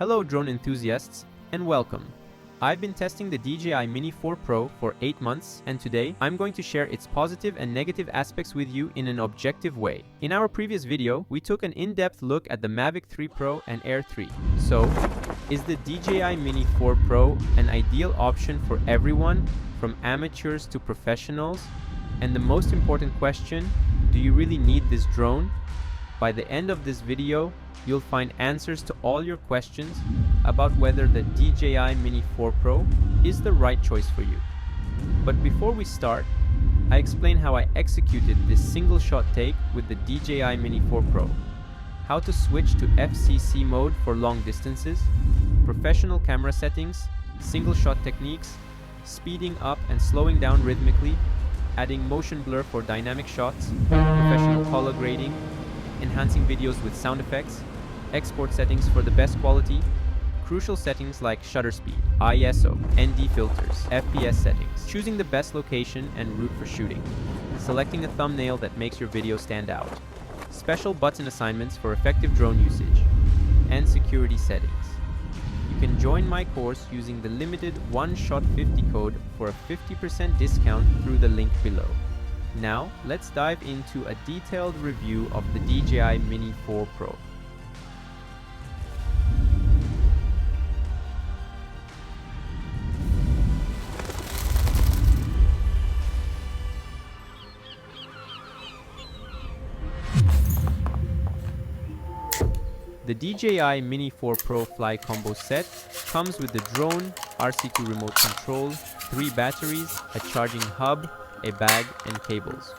Hello drone enthusiasts, and welcome. I've been testing the DJI Mini 4 Pro for 8 months, and today I'm going to share its positive and negative aspects with you in an objective way. In our previous video, we took an in-depth look at the Mavic 3 Pro and Air 3. So, is the DJI Mini 4 Pro an ideal option for everyone, from amateurs to professionals? And the most important question, do you really need this drone? By the end of this video, you'll find answers to all your questions about whether the DJI Mini 4 Pro is the right choice for you. But before we start, I explain how I executed this single shot take with the DJI Mini 4 Pro, how to switch to FCC mode for long distances, professional camera settings, single shot techniques, speeding up and slowing down rhythmically, adding motion blur for dynamic shots, professional color grading, enhancing videos with sound effects, export settings for the best quality, crucial settings like shutter speed, ISO, ND filters, FPS settings, choosing the best location and route for shooting, selecting a thumbnail that makes your video stand out, special button assignments for effective drone usage, and security settings. You can join my course using the limited One-Shot 50 code for a 50% discount through the link below. Now, let's dive into a detailed review of the DJI Mini 4 Pro. The DJI Mini 4 Pro Fly Combo set comes with the drone, RC2 remote control, 3 batteries, a charging hub, a bag, and cables.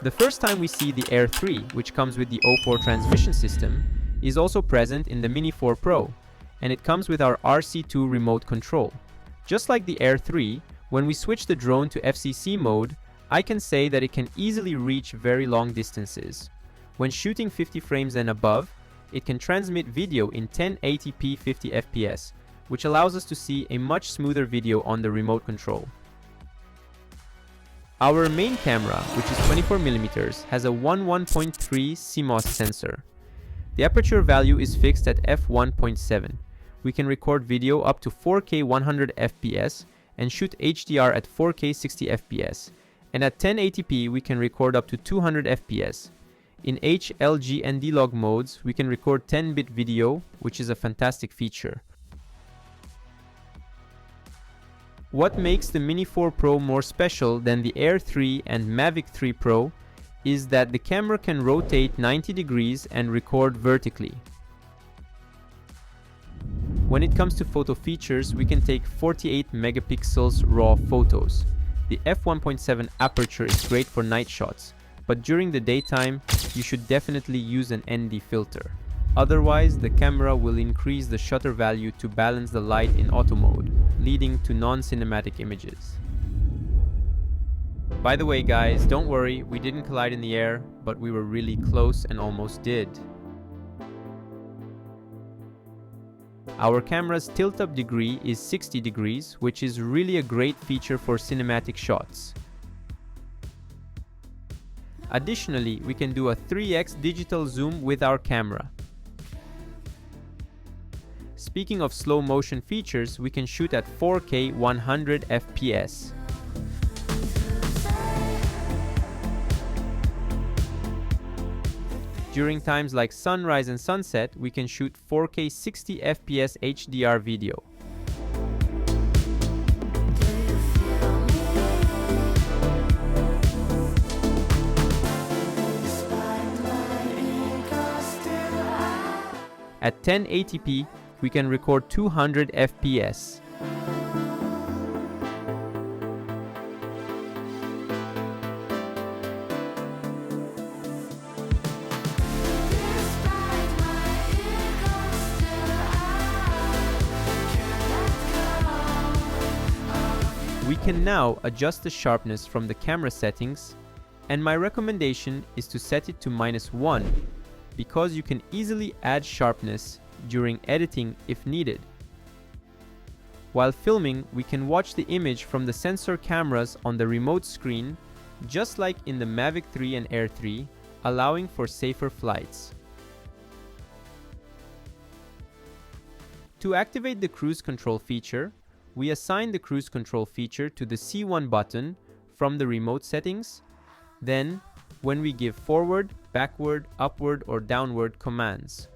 The first time we see the Air 3, which comes with the 04 transmission system, is also present in the Mini 4 Pro, and it comes with our RC2 remote control. Just like the Air 3, when we switch the drone to FCC mode, I can say that it can easily reach very long distances. When shooting 50 frames and above, it can transmit video in 1080p 50 fps, which allows us to see a much smoother video on the remote control. Our main camera, which is 24mm, has a 1.3 CMOS sensor. The aperture value is fixed at f1.7. We can record video up to 4K 100 fps and shoot HDR at 4K 60 fps. And at 1080p we can record up to 200 fps. In HLG and D-Log modes, we can record 10-bit video, which is a fantastic feature. What makes the Mini 4 Pro more special than the Air 3 and Mavic 3 Pro is that the camera can rotate 90 degrees and record vertically. When it comes to photo features, we can take 48 megapixels RAW photos. The f1.7 aperture is great for night shots, but during the daytime, you should definitely use an ND filter. Otherwise, the camera will increase the shutter value to balance the light in auto mode, leading to non-cinematic images. By the way guys, don't worry, we didn't collide in the air, but we were really close and almost did. Our camera's tilt-up degree is 60 degrees, which is really a great feature for cinematic shots. Additionally, we can do a 3x digital zoom with our camera. Speaking of slow motion features, we can shoot at 4K 100 fps. During times like sunrise and sunset, we can shoot 4K 60 fps HDR video. At 1080p, we can record 200 fps. We can now adjust the sharpness from the camera settings, and my recommendation is to set it to -1, because you can easily add sharpness during editing if needed. While filming, we can watch the image from the sensor cameras on the remote screen, just like in the Mavic 3 and Air 3, allowing for safer flights. To activate the cruise control feature, we assign the cruise control feature to the C1 button from the remote settings. Then, when we give forward, backward, upward, or downward commands.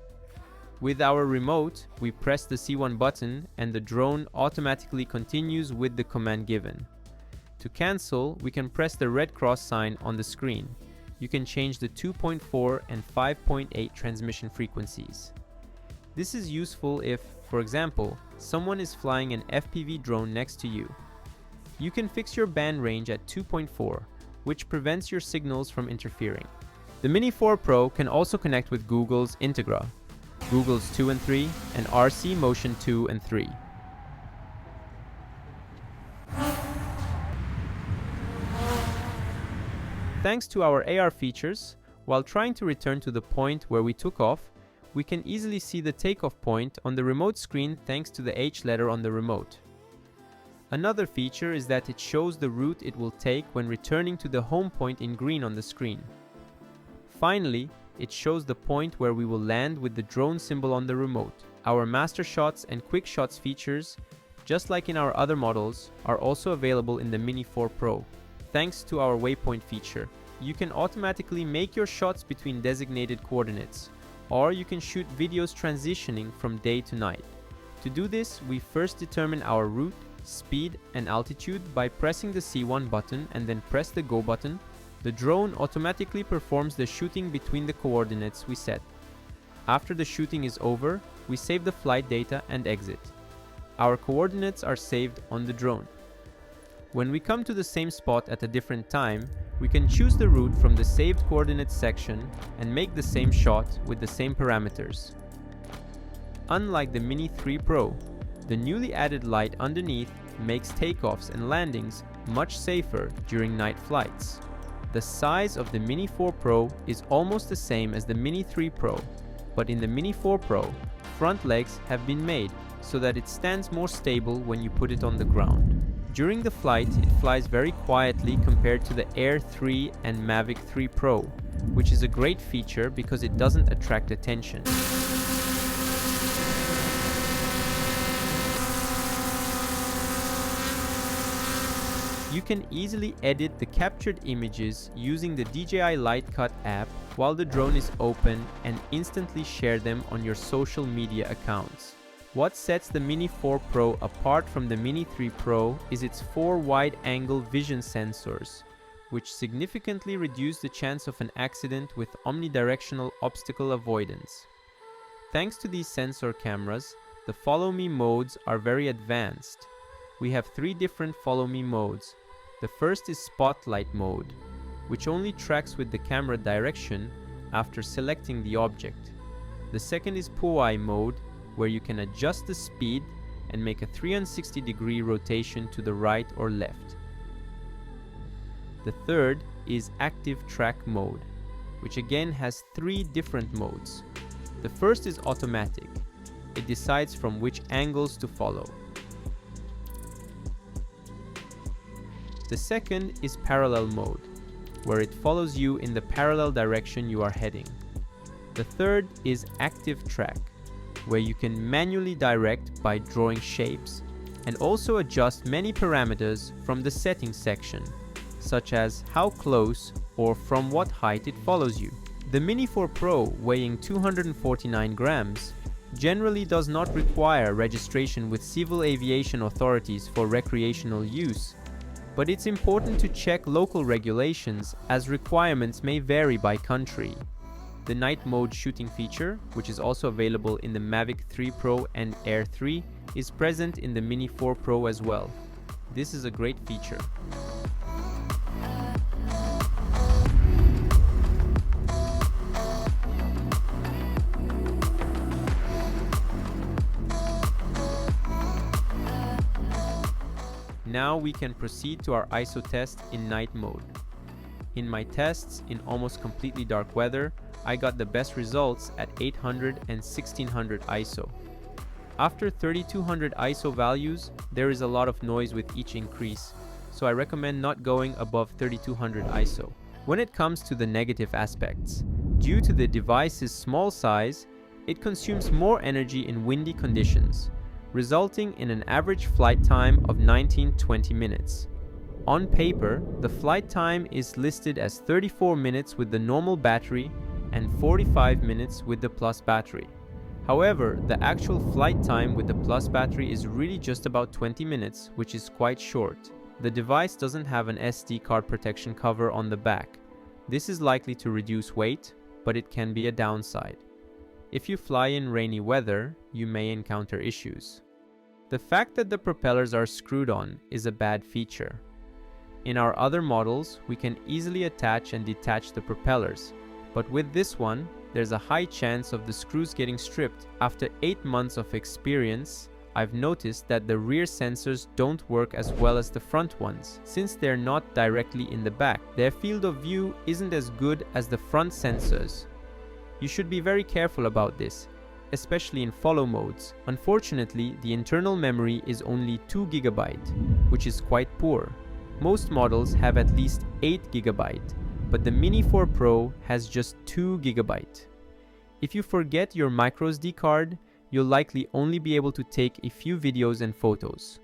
With our remote, we press the C1 button and the drone automatically continues with the command given. To cancel, we can press the red cross sign on the screen. You can change the 2.4 and 5.8 transmission frequencies. This is useful if, for example, someone is flying an FPV drone next to you. You can fix your band range at 2.4, which prevents your signals from interfering. The Mini 4 Pro can also connect with Google's Integra, Google's 2 and 3, and RC Motion 2 and 3. Thanks to our AR features, while trying to return to the point where we took off, we can easily see the takeoff point on the remote screen thanks to the H letter on the remote. Another feature is that it shows the route it will take when returning to the home point in green on the screen. Finally, it shows the point where we will land with the drone symbol on the remote. Our MasterShots and Quickshots features, just like in our other models, are also available in the Mini 4 Pro. Thanks to our Waypoint feature, you can automatically make your shots between designated coordinates, or you can shoot videos transitioning from day to night. To do this, we first determine our route, speed, and altitude by pressing the C1 button and then press the Go button. The drone automatically performs the shooting between the coordinates we set. After the shooting is over, we save the flight data and exit. Our coordinates are saved on the drone. When we come to the same spot at a different time, we can choose the route from the saved coordinates section and make the same shot with the same parameters. Unlike the Mini 3 Pro, the newly added light underneath makes takeoffs and landings much safer during night flights. The size of the Mini 4 Pro is almost the same as the Mini 3 Pro, but in the Mini 4 Pro, front legs have been made so that it stands more stable when you put it on the ground. During the flight, it flies very quietly compared to the Air 3 and Mavic 3 Pro, which is a great feature because it doesn't attract attention. You can easily edit the captured images using the DJI LightCut app while the drone is open and instantly share them on your social media accounts. What sets the Mini 4 Pro apart from the Mini 3 Pro is its 4 wide-angle vision sensors, which significantly reduce the chance of an accident with omnidirectional obstacle avoidance. Thanks to these sensor cameras, the Follow Me modes are very advanced. We have 3 different Follow Me modes. The first is Spotlight mode, which only tracks with the camera direction after selecting the object. The second is Puai mode, where you can adjust the speed and make a 360-degree rotation to the right or left. The third is Active Track mode, which again has 3 different modes. The first is automatic. It decides from which angles to follow. The second is parallel mode, where it follows you in the parallel direction you are heading. The third is active track, where you can manually direct by drawing shapes and also adjust many parameters from the settings section, such as how close or from what height it follows you. The Mini 4 Pro, weighing 249 grams, generally does not require registration with civil aviation authorities for recreational use, but it's important to check local regulations as requirements may vary by country. The night mode shooting feature, which is also available in the Mavic 3 Pro and Air 3, is present in the Mini 4 Pro as well. This is a great feature. Now we can proceed to our ISO test in night mode. In my tests in almost completely dark weather, I got the best results at 800 and 1600 ISO. After 3200 ISO values, there is a lot of noise with each increase, so I recommend not going above 3200 ISO. When it comes to the negative aspects, due to the device's small size, it consumes more energy in windy conditions, resulting in an average flight time of 19-20 minutes. On paper, the flight time is listed as 34 minutes with the normal battery and 45 minutes with the plus battery. However, the actual flight time with the plus battery is really just about 20 minutes, which is quite short. The device doesn't have an SD card protection cover on the back. This is likely to reduce weight, but it can be a downside. If you fly in rainy weather, you may encounter issues. The fact that the propellers are screwed on is a bad feature. In our other models, we can easily attach and detach the propellers, but with this one, there's a high chance of the screws getting stripped. After 8 months of experience, I've noticed that the rear sensors don't work as well as the front ones. Since they're not directly in the back, their field of view isn't as good as the front sensors. You should be very careful about this, especially in follow modes. Unfortunately, the internal memory is only 2 GB, which is quite poor. Most models have at least 8 GB, but the Mini 4 Pro has just 2 GB. If you forget your microSD card, you'll likely only be able to take a few videos and photos.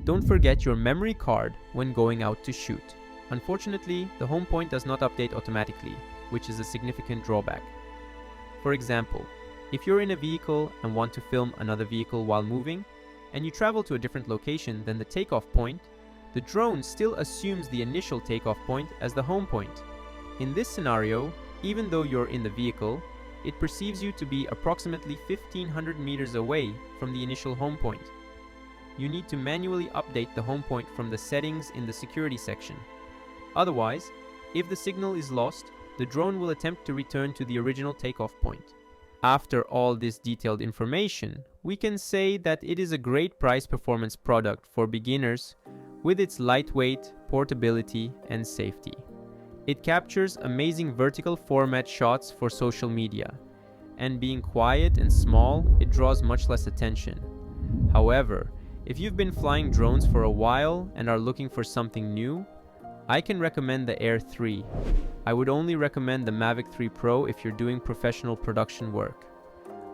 Don't forget your memory card when going out to shoot. Unfortunately, the HomePoint does not update automatically, which is a significant drawback. For example, if you're in a vehicle and want to film another vehicle while moving, and you travel to a different location than the takeoff point, the drone still assumes the initial takeoff point as the home point. In this scenario, even though you're in the vehicle, it perceives you to be approximately 1,500 meters away from the initial home point. You need to manually update the home point from the settings in the security section. Otherwise, if the signal is lost, the drone will attempt to return to the original takeoff point. After all this detailed information, we can say that it is a great price-performance product for beginners with its lightweight, portability, and safety. It captures amazing vertical format shots for social media, and being quiet and small, it draws much less attention. However, if you've been flying drones for a while and are looking for something new, I can recommend the Air 3. I would only recommend the Mavic 3 Pro if you're doing professional production work.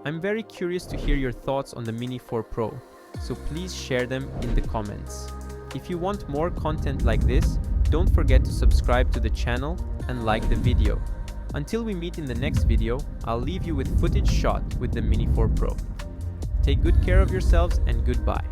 I'm very curious to hear your thoughts on the Mini 4 Pro, so please share them in the comments. If you want more content like this, don't forget to subscribe to the channel and like the video. Until we meet in the next video, I'll leave you with footage shot with the Mini 4 Pro. Take good care of yourselves and goodbye.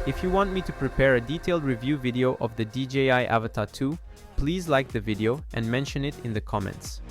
If you want me to prepare a detailed review video of the DJI Avatar 2, please like the video and mention it in the comments.